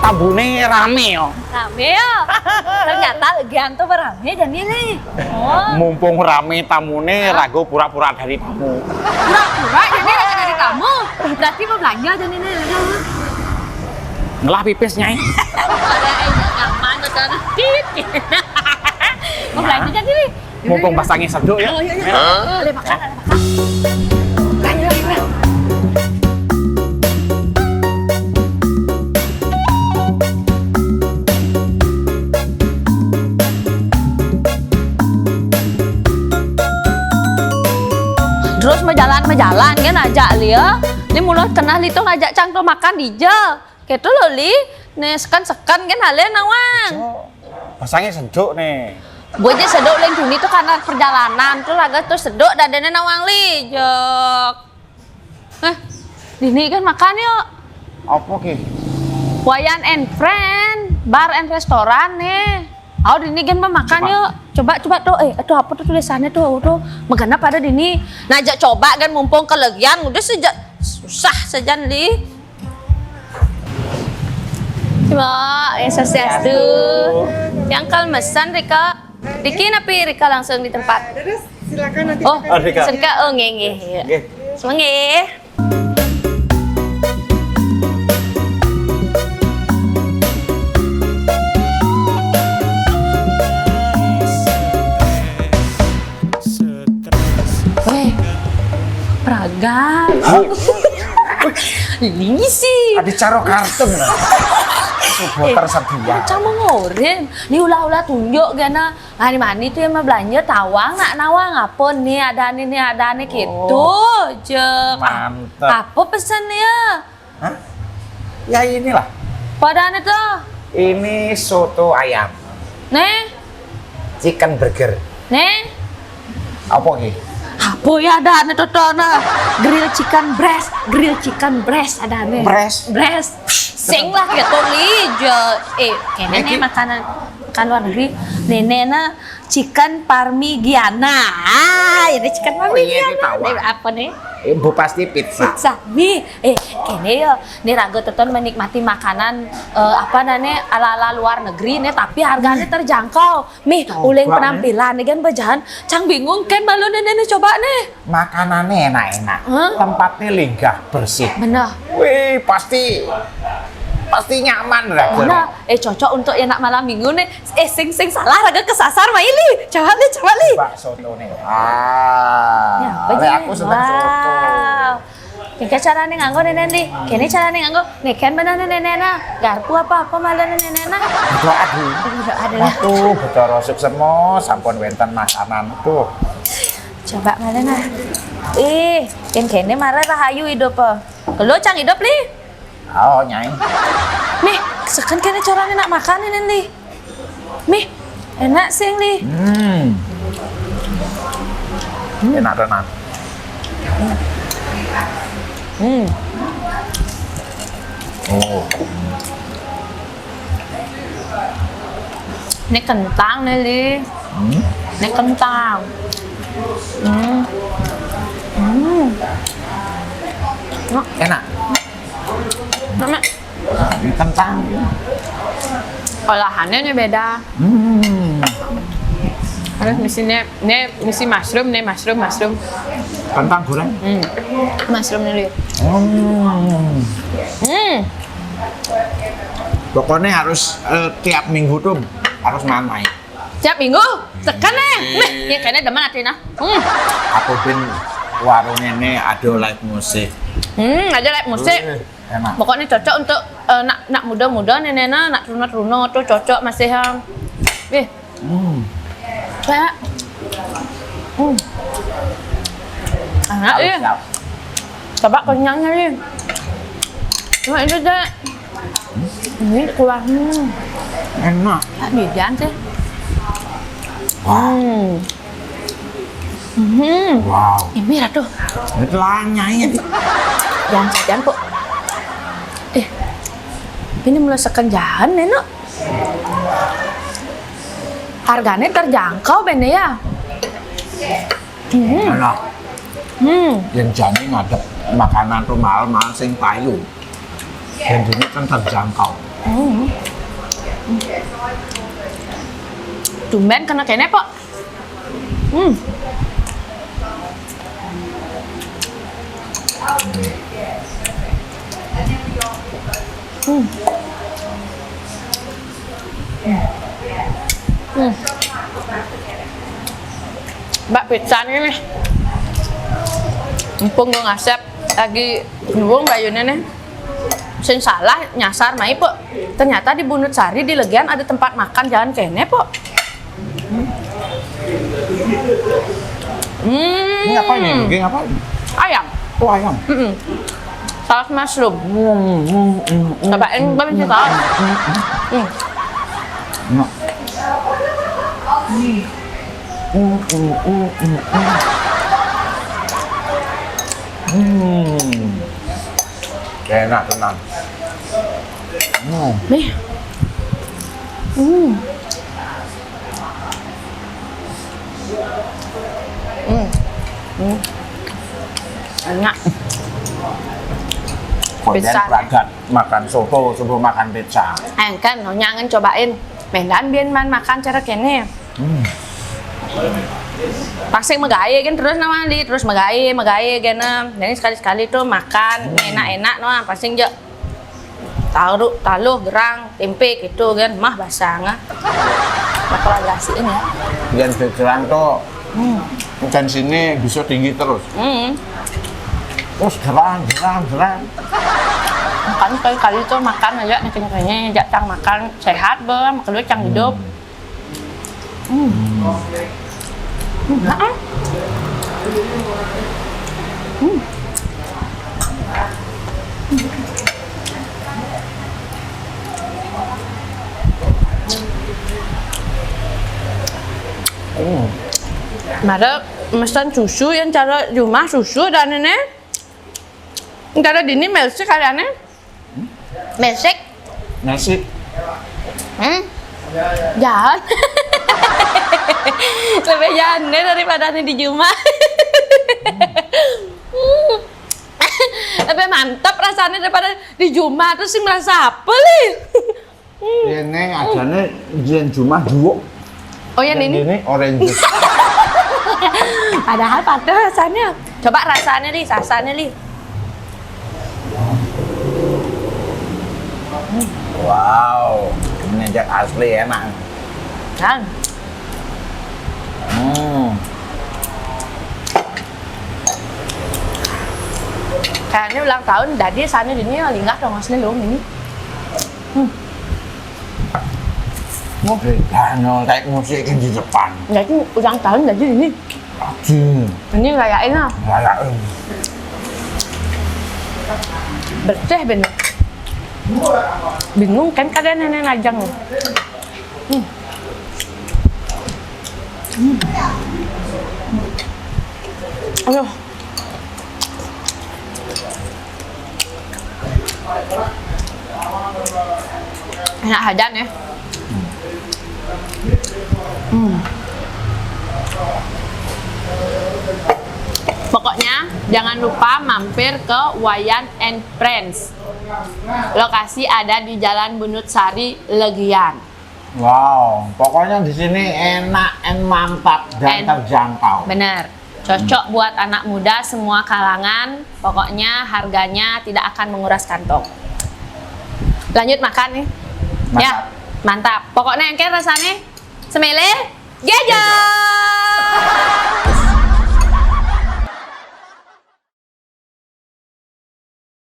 tambune rame yo. Rame ya. Ternyata legian tuh berame dan ini. Oh. Mumpung rame tamune, rago pura-pura dari tamu. Pura-pura jadi dari kamu. Berarti mau belanja dan ini. Ngelah pipis nyai. Ada nyaman kan. Mau belanja jadi nih. Mumpung pasangnya seduk ya. Oh iya iya. Boleh makan, ada makan. Ayo. Terus menjalan kan ajak Lia. Li mulut kenal itu ngajak cangkel makan di je. Gitu loh Li. Nih sekan kan hale nawang. Pasangnya seduk nih. Gue aja seduk leng dunia tuh karena perjalanan tuh laga tuh seduk dadanya nawang Li. Jok. Dini kan makan yuk. Apa ki? Wayan and Friend, bar and restoran nih. Oh Dini kan makan yuk. Coba tuh, itu apa tuh tulisannya tuh megana pada Dini. Najak coba kan mumpung kelegian udah sejak susah saja Li. Coba yang sesiastu. Yang kalmesan Rika. Riki napi Rika langsung di tempat. Terus silakan nanti. Oh, Rika. Rika nge. Semangat. Praga. Ini sih. Ada caro kartun lah. Subuh tersedia. Macam ngorin. Ni ulah tunjuk gana. Mani tuh yang mau belanja tawang nak nawang apa nih ada nih gitu. Mantap. Apa pesannya? Hah? Ya inilah. Padahal itu. Ini soto ayam. Nih. Chicken burger. Nih. Apa ki? Apa ya ada nih totona? Grill chicken breast ada nih. Breast. Sing lah gitu Li. Kayaknya nih makanan luar negeri. Neneknya chicken parmigiana. Ini chicken parmigiana. Apa nih? Ibu pasti pizza. Nih, kayaknya ya, nih raga teton menikmati makanan ala-ala luar negeri nih, tapi harganya terjangkau. Nih, uling penampilan nih kan bejahan, cang bingung kan malu nenek coba nih. Makanannya enak-enak, tempatnya linggah bersih. Bener. Wih, pasti nyaman raga. Bener. Cocok untuk enak malam minggu nih. Sing salah raga kesasar Maili. Coba li. Mbak soto nih. Ya, Aku seneng soto. Ini caranya nganggo nenek nih. Kini caranya nganggo. Nih kan bener nenek garpu apa malah nenek. Aduh, betul semua sampun wenten makanan tuh. Coba malah nah. Kini marah rahayu hidup. Kalau cang hidup li. Oh, nyai. Nih, sekan kini caranya nak makan ini li. Nih, enak sih li. Enak tenan. Oh. Ini kentang nih li. Ini kentang. Enak. Nama Kentang. olahannya nih beda. Terus misi mushroom. Kentang goreng. Mushroom nih lihat. Pokoknya harus tiap minggu tuh harus mamai. Tiap minggu tekan nih. Ya kayaknya demen atina. Aku pin warung ini ada live musik. Ada live musik. Enak. Pokoknya cocok untuk nak muda-muda nenek nak runo tuh cocok masih yang. Kayak. Enak ya. Coba kenyangnya nih. Cuma itu deh. Ini keluar. Enak. Bijan sih. Wow. Ini ratu. Itu lanyanya. Jangan kok. Ini mulai sekenjahan nenek. Harganya terjangkau bener ya. Enak. Yang jani ngadep makanan tuh mahal-mahal sing payu. Dan ini kan terjangkau. Tumben kena kene, Pak. Mbak pizza nih. Mumpung gue ngasep lagi nyuwung bayunya nih. Sing salah nyasar mai, Pak. Ternyata di Bunut Sari di Legian ada tempat makan jalan kene, Pak. Ini apa ini? Daging apa? Ayam. Oh, ayam. Saus mushroom. Cobain belum sih saus. Enak. Enak tenang. Nih. Enak. Konten Pizza. peragat makan soto sebelum makan pizza. Kan, nó nyangen cobain. Mendan biar man makan cara kene. Pasti megaya kan terus nama di terus megaya gana. Jadi sekali-sekali tuh makan enak-enak no pasti aja. Taruh gerang tempe gitu kan mah basah bakal agasiin ya. Dan pikiran tuh ikan sini bisa tinggi terus. Terus gerang. Makan kali tuh makan aja kayaknya jatang makan sehat bang kedua cang hidup. Mada mesen susu yang cara rumah susu dan ini cara dini melsik kaliannya melsik Nasi. jalan lebih jalan deh daripada di rumah. Lebih mantap rasanya daripada di rumah terus sih merasa apa nih? Ini asalnya jian cuma dua. Oh yang ini? Ini orange juice. Padahal pada rasanya. Coba rasanya nih. Wow, ini aja asli enak. Kan? Kayaknya ulang tahun jadi sana di sini linggah dong asli loh ini. Daniel kayak musik di depan. Jadi ulang tahun jadi ini. Ini rayain lah. Rayain. Bersih bener. Bingung kan kalian nenek najang. Aduh. Enak hadan ya. Pokoknya jangan lupa mampir ke Wayan and Friends. Lokasi ada di Jalan Bunut Sari, Legian. Wow, pokoknya di sini enak, mantap dan terjangkau. Bener, cocok buat anak muda semua kalangan. Pokoknya harganya tidak akan menguras kantong. Lanjut makan nih. Mantap. Ya, mantap. Pokoknya yang kayak rasanya semele, gejol.